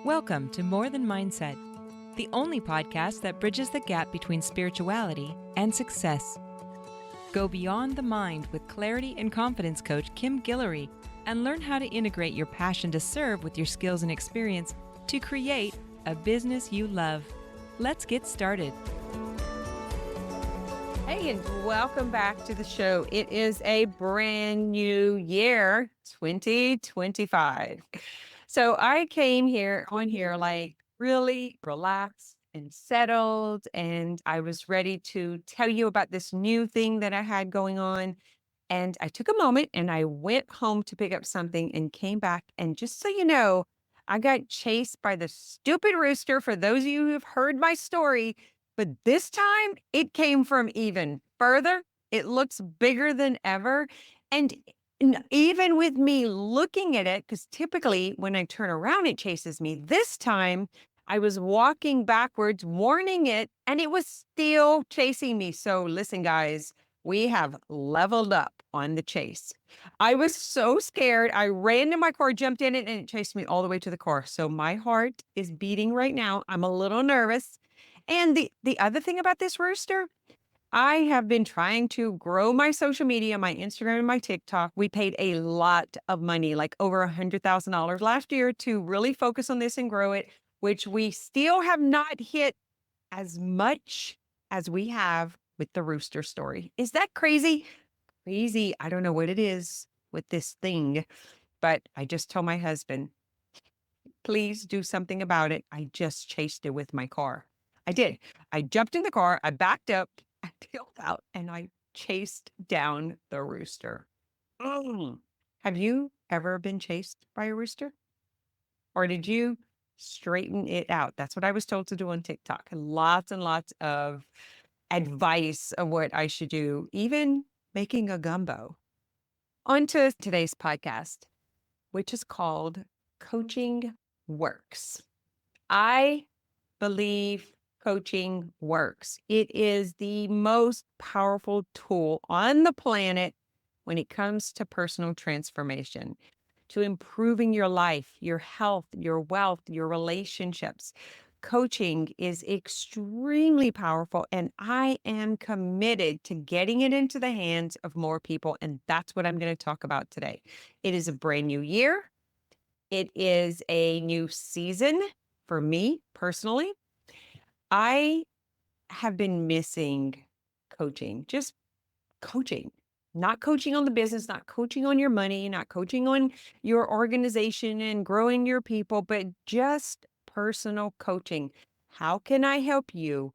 Welcome to More Than Mindset, the only podcast that bridges the gap between spirituality and success. Go beyond the mind with clarity and confidence coach Kim Guillory and learn how to integrate your passion to serve with your skills and experience to create a business you love. Let's get started. Hey, and welcome back to the show. It is a brand new year, 2025. So I came on here like really relaxed and settled, and I was ready to tell you about this new thing that I had going on. And I took a moment and I went home to pick up something and came back. And just so you know, I got chased by the stupid rooster. For those of you who have heard my story, but this time it came from even further. It looks bigger than ever. And even with me looking at it, because typically when I turn around, it chases me. This time I was walking backwards, warning it, and it was still chasing me. So listen, guys, we have leveled up on the chase. I was so scared. I ran to my car, jumped in it, and it chased me all the way to the car. So my heart is beating right now. I'm a little nervous. And the other thing about this rooster, I have been trying to grow my social media, my Instagram and my TikTok. We paid a lot of money, like over $100,000 last year to really focus on this and grow it, which we still have not hit as much as we have with the rooster story. Is that crazy? Crazy. I don't know what it is with this thing, but I just told my husband, please do something about it. I just chased it with my car. I did. I jumped in the car, I backed up, I peeled out, and I chased down the rooster. Have you ever been chased by a rooster? Or did you straighten it out? That's what I was told to do on TikTok. And lots of advice of what I should do, even making a gumbo. On to today's podcast, which is called Coaching Works. I believe coaching works. It is the most powerful tool on the planet when it comes to personal transformation, to improving your life, your health, your wealth, your relationships. Coaching is extremely powerful, and I am committed to getting it into the hands of more people. And that's what I'm going to talk about today. It is a brand new year. It is a new season for me personally. I have been missing coaching, just coaching, not coaching on the business, not coaching on your money, not coaching on your organization and growing your people, but just personal coaching. How can I help you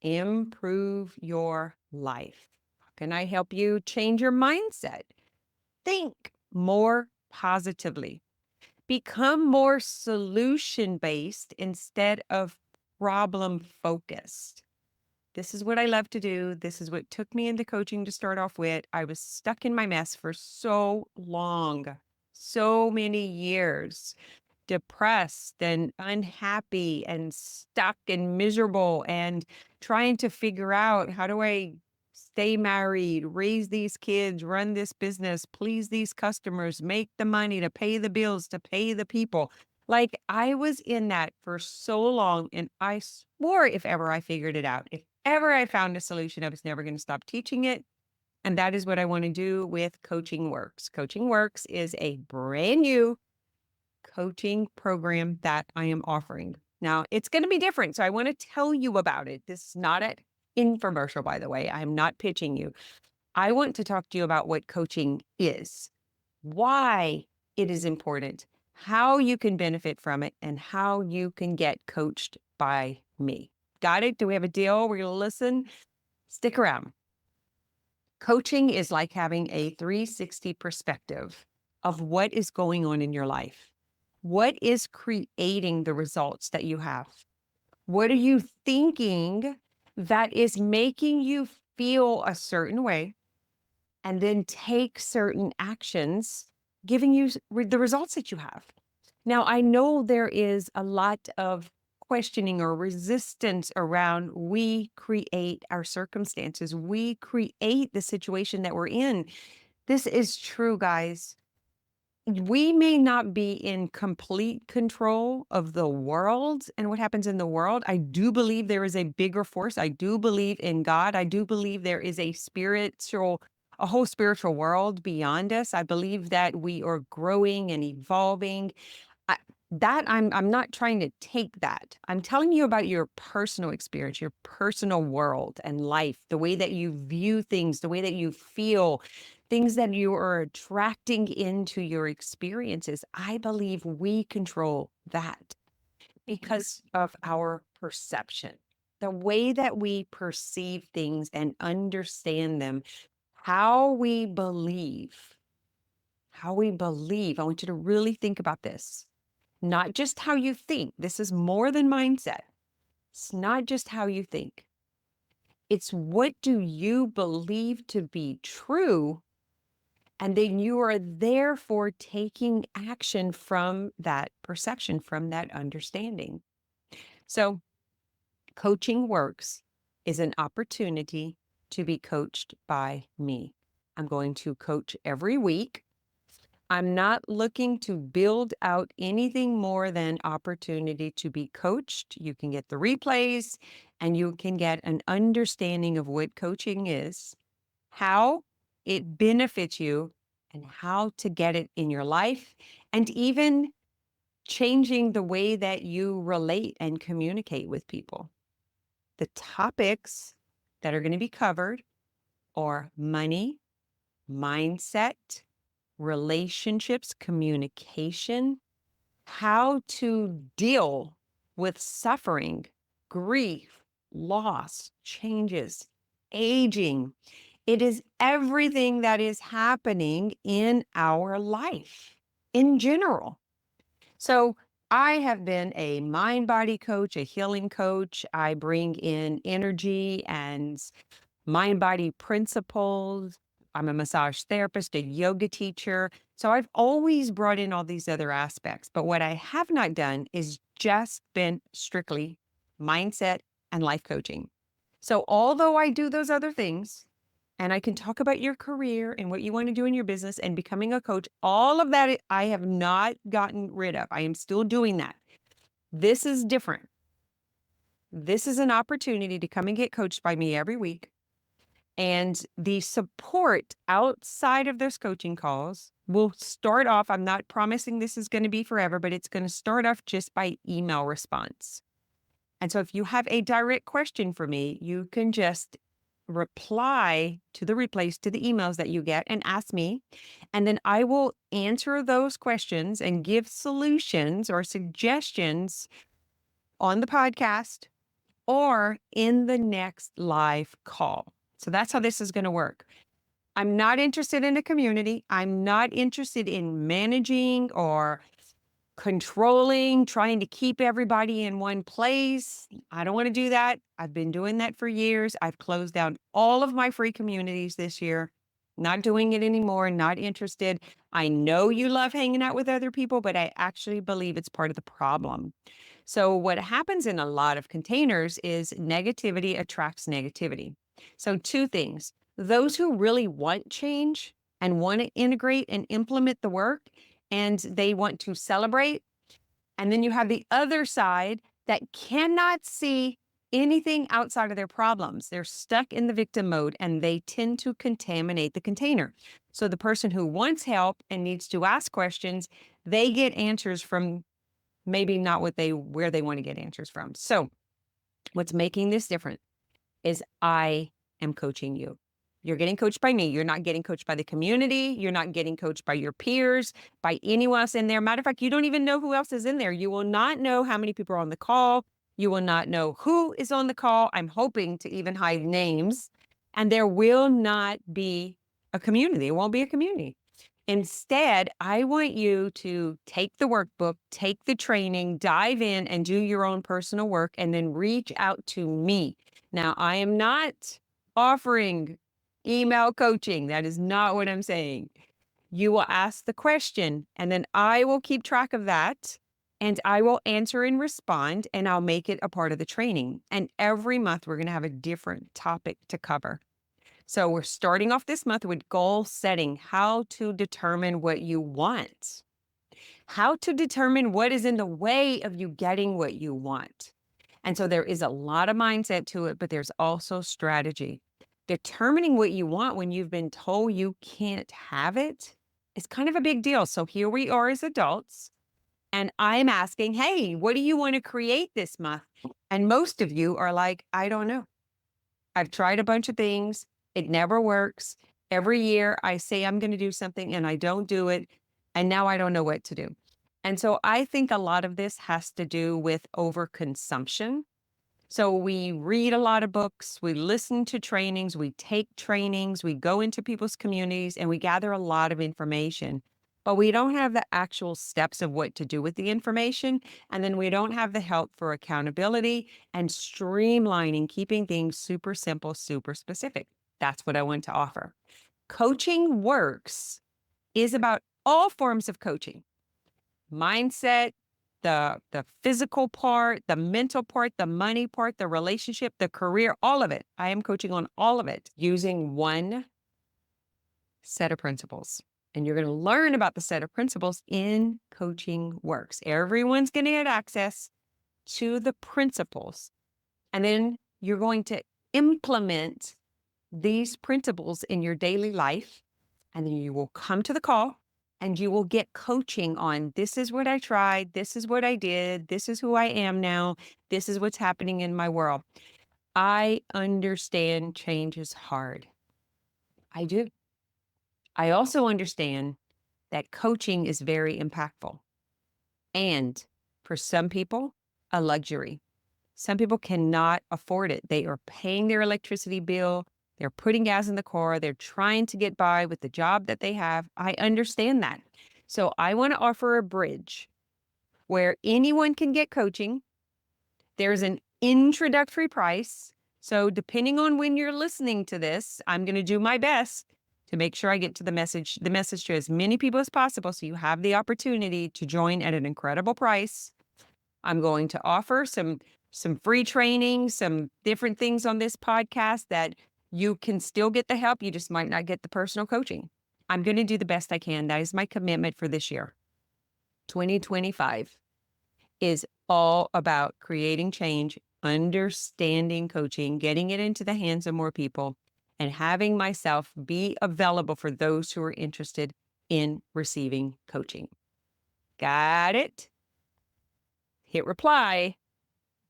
improve your life? How can I help you change your mindset? Think more positively. Become more solution-based instead of problem-focused. This is what I love to do. This is what took me into coaching to start off with. I was stuck in my mess for so long, so many years, depressed and unhappy and stuck and miserable and trying to figure out, how do I stay married, raise these kids, run this business, please these customers, make the money to pay the bills, to pay the people. Like, I was in that for so long, and I swore if ever I figured it out, if ever I found a solution, I was never going to stop teaching it. And that is what I want to do with Coaching Works. Coaching Works is a brand new coaching program that I am offering. Now, it's going to be different, so I want to tell you about it. This is not an infomercial, by the way. I'm not pitching you. I want to talk to you about what coaching is, why it is important, how you can benefit from it, and how you can get coached by me. Got it? Do we have a deal? We're going to listen? Stick around. Coaching is like having a 360 perspective of what is going on in your life. What is creating the results that you have? What are you thinking that is making you feel a certain way, and then take certain actions, giving you the results that you have? Now, I know there is a lot of questioning or resistance around we create our circumstances. We create the situation that we're in. This is true, guys. we may not be in complete control of the world and what happens in the world. I do believe there is a bigger force. I do believe in God. I do believe there is a whole spiritual world beyond us. I believe that we are growing and evolving. I, I'm not trying to take that. I'm telling you about your personal experience, your personal world and life, the way that you view things, the way that you feel, things that you are attracting into your experiences. I believe we control that because of our perception, the way that we perceive things and understand them, how we believe. How we believe. I want you to really think about this. Not just how you think. This is more than mindset. It's not just how you think. It's what do you believe to be true? And then you are therefore taking action from that perception, from that understanding. So, coaching works is an opportunity to be coached by me. I'm going to coach every week. I'm not looking to build out anything more than opportunity to be coached. You can get the replays and you can get an understanding of what coaching is, how it benefits you, and how to get it in your life, and even changing the way that you relate and communicate with people. The topics that are going to be covered are money, mindset, relationships, communication, how to deal with suffering, grief, loss, changes, aging. It is everything that is happening in our life in general. So, I have been a mind body coach, a healing coach. I bring in energy and mind body principles. I'm a massage therapist, a yoga teacher. So I've always brought in all these other aspects. But what I have not done is just been strictly mindset and life coaching. So although I do those other things, and I can talk about your career and what you want to do in your business and becoming a coach, all of that I have not gotten rid of. I am still doing that. This is different. This is an opportunity to come and get coached by me every week. And the support outside of those coaching calls will start off. I'm not promising this is going to be forever, but it's going to start off just by email response. And so if you have a direct question for me, you can just reply to the replays to the emails that you get and ask me. And then I will answer those questions and give solutions or suggestions on the podcast or in the next live call. So that's how this is going to work. I'm not interested in a community. I'm not interested in managing or controlling, trying to keep everybody in one place. I don't want to do that. I've been doing that for years. I've closed down all of my free communities this year. Not doing it anymore, not interested. I know you love hanging out with other people, but I actually believe it's part of the problem. So what happens in a lot of containers is negativity attracts negativity. So two things. Those who really want change and want to integrate and implement the work and they want to celebrate. And then you have the other side that cannot see anything outside of their problems. They're stuck in the victim mode and they tend to contaminate the container. So the person who wants help and needs to ask questions, they get answers from maybe not where they want to get answers from. So what's making this different is I am coaching you. You're getting coached by me. You're not getting coached by the community. You're not getting coached by your peers, by anyone else in there. Matter of fact, you don't even know who else is in there. You will not know how many people are on the call. You will not know who is on the call. I'm hoping to even hide names. And there will not be a community. It won't be a community. Instead, I want you to take the workbook, take the training, dive in and do your own personal work, and then reach out to me. Now, I am not offering email coaching. That is not what I'm saying. You will ask the question, and then I will keep track of that, and I will answer and respond, and I'll make it a part of the training. And every month, we're going to have a different topic to cover. So we're starting off this month with goal setting, how to determine what you want, how to determine what is in the way of you getting what you want. And so there is a lot of mindset to it, but there's also strategy. Determining what you want when you've been told you can't have it is kind of a big deal. So here we are as adults, and I'm asking, hey, what do you want to create this month? And most of you are like, I don't know. I've tried a bunch of things. It never works. Every year I say I'm going to do something and I don't do it. And now I don't know what to do. And so I think a lot of this has to do with overconsumption. So we read a lot of books, we listen to trainings, we take trainings, we go into people's communities, and we gather a lot of information. But we don't have the actual steps of what to do with the information. And then we don't have the help for accountability and streamlining, keeping things super simple, super specific. That's what I want to offer. Coaching Works is about all forms of coaching: mindset, the physical part, the mental part, the money part, the relationship, the career, all of it. I am coaching on all of it using one set of principles. And you're going to learn about the set of principles in Coaching Works. Everyone's going to get access to the principles. And then you're going to implement these principles in your daily life. And then you will come to the call and you will get coaching on, this is what I tried, this is what I did, this is who I am now, this is what's happening in my world. I understand change is hard. I do. I also understand that coaching is very impactful and, for some people, a luxury. Some people cannot afford it. They are paying their electricity bill. They're putting gas in the car. They're trying to get by with the job that they have. I understand that. So I want to offer a bridge where anyone can get coaching. There's an introductory price. So depending on when you're listening to this, I'm going to do my best to make sure I get to the message to as many people as possible, so you have the opportunity to join at an incredible price. I'm going to offer some free training, some different things on this podcast that you can still get the help. You just might not get the personal coaching. I'm going to do the best I can. That is my commitment for this year. 2025 is all about creating change, understanding coaching, getting it into the hands of more people, and having myself be available for those who are interested in receiving coaching. Got it? Hit reply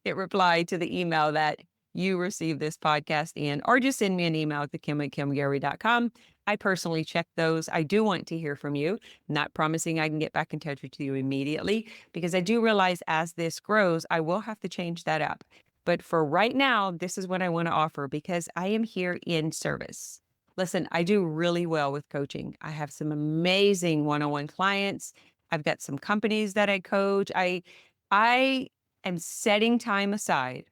to the email that you received this podcast in, or just send me an email at kim@kimguillory.com. I personally check those. I do want to hear from you. Not promising I can get back in touch with you immediately, because I do realize as this grows, I will have to change that up. But for right now, this is what I want to offer, because I am here in service. Listen, I do really well with coaching. I have some amazing one-on-one clients. I've got some companies that I coach. I am setting time aside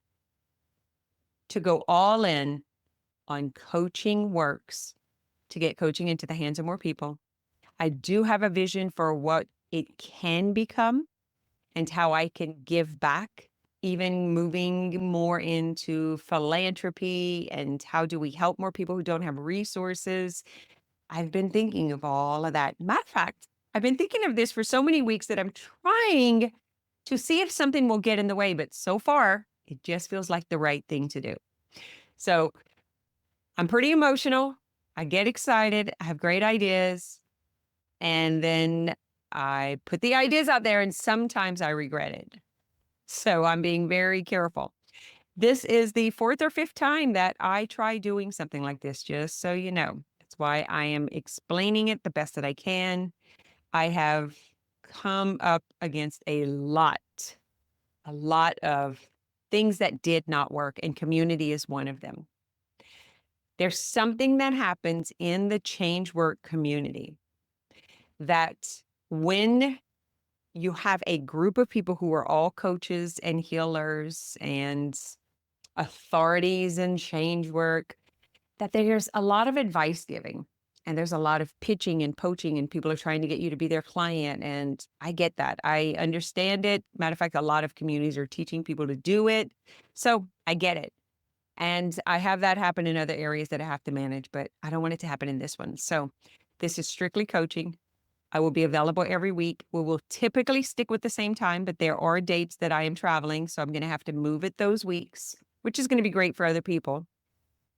to go all in on Coaching Works, to get coaching into the hands of more people. I do have a vision for what it can become and how I can give back, even moving more into philanthropy and how do we help more people who don't have resources. I've been thinking of all of that. Matter of fact, I've been thinking of this for so many weeks that I'm trying to see if something will get in the way, but so far it just feels like the right thing to do. So I'm pretty emotional. I get excited. I have great ideas. And then I put the ideas out there and sometimes I regret it. So I'm being very careful. This is the fourth or fifth time that I try doing something like this, just so you know. That's why I am explaining it the best that I can. I have come up against a lot of things that did not work, and community is one of them. There's something that happens in the change work community that when you have a group of people who are all coaches and healers and authorities in change work, that there's a lot of advice giving and there's a lot of pitching and poaching, and people are trying to get you to be their client. And I get that. I understand it. Matter of fact, a lot of communities are teaching people to do it. So I get it. And I have that happen in other areas that I have to manage, but I don't want it to happen in this one. So this is strictly coaching. I will be available every week. We will typically stick with the same time, but there are dates that I am traveling. So I'm going to have to move it those weeks, which is going to be great for other people.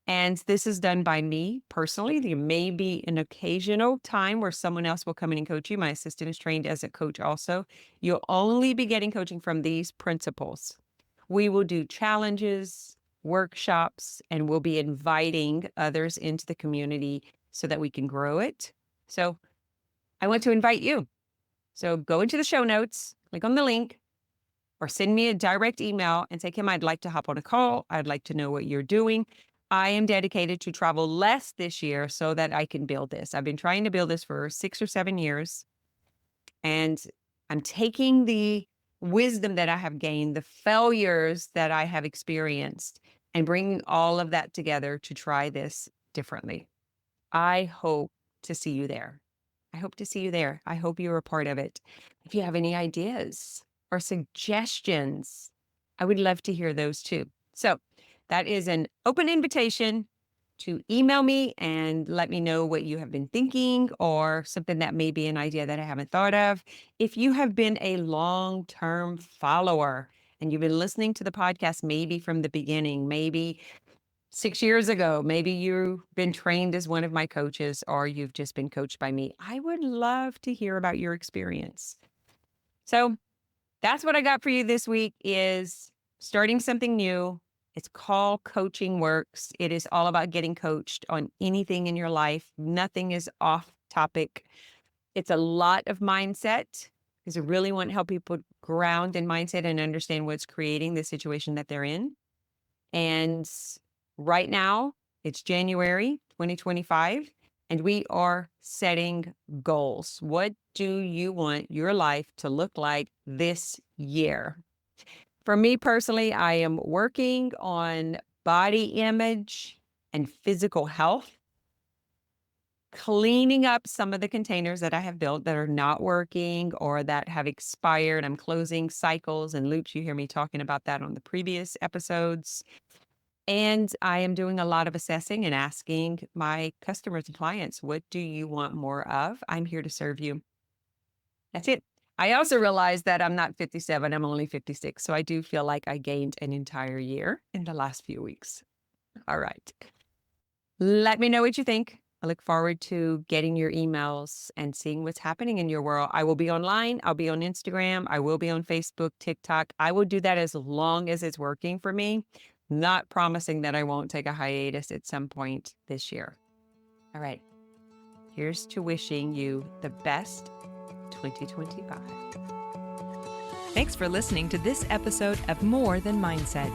And this is done by me personally. There may be an occasional time where someone else will come in and coach you. My assistant is trained as a coach also. You'll only be getting coaching from these principles. We will do challenges, workshops, and we'll be inviting others into the community so that we can grow it. So I want to invite you. So go into the show notes, click on the link, or send me a direct email and say, Kim, I'd like to hop on a call. I'd like to know what you're doing. I am dedicated to travel less this year so that I can build this. I've been trying to build this for 6 or 7 years, and I'm taking the wisdom that I have gained, the failures that I have experienced, and bringing all of that together to try this differently. I hope to see you there. I hope to see you there. I hope you're a part of it. If you have any ideas or suggestions, I would love to hear those too. So that is an open invitation to email me and let me know what you have been thinking or something that may be an idea that I haven't thought of. If you have been a long-term follower and you've been listening to the podcast, maybe from the beginning, maybe 6 years ago, maybe you've been trained as one of my coaches or you've just been coached by me, I would love to hear about your experience. So that's what I got for you this week is starting something new. It's called Coaching Works. It is all about getting coached on anything in your life. Nothing is off topic. It's a lot of mindset because I really want to help people ground in mindset and understand what's creating the situation that they're in. And right now, it's January 2025, and we are setting goals. What do you want your life to look like this year? For me personally, I am working on body image and physical health, cleaning up some of the containers that I have built that are not working or that have expired. I'm closing cycles and loops. You hear me talking about that on the previous episodes. And I am doing a lot of assessing and asking my customers and clients, what do you want more of? I'm here to serve you. That's it. I also realized that I'm not 57, I'm only 56. So I do feel like I gained an entire year in the last few weeks. All right. Let me know what you think. I look forward to getting your emails and seeing what's happening in your world. I will be online. I'll be on Instagram. I will be on Facebook, TikTok. I will do that as long as it's working for me. Not promising that I won't take a hiatus at some point this year. All right. Here's to wishing you the best 2025. Thanks for listening to this episode of More Than Mindset.